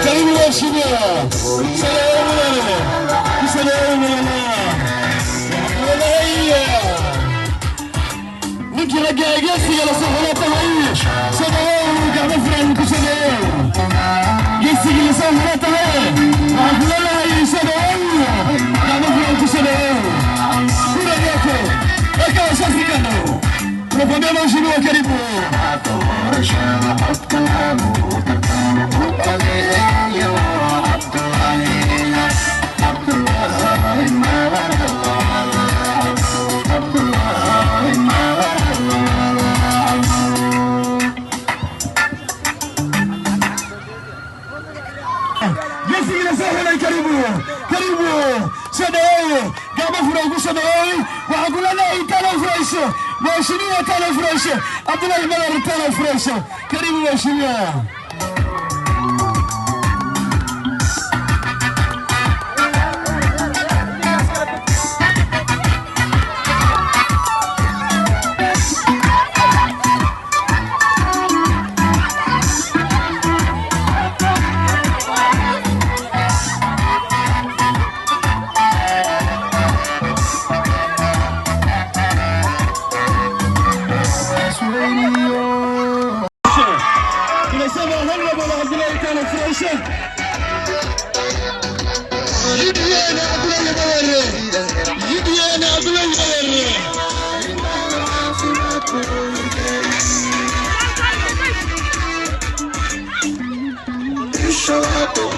karibu mheshimiwa. Salamu alaykum. Salamu alaykum. Nikirejea gesi ya safari hii. Sababu kama fulani kusema. Gesi ya safari hii. Hakuna hii sababu. Kama fulani kusema. Kuna yako. Eka safikano. Tunapenda mheshimiwa karibu. Karibu Sadao kama furaha Sadao wakulana itala fresh mheshimiwa tala fresh Abdullah Mala tala fresh karibu mheshimiwa. Shut up,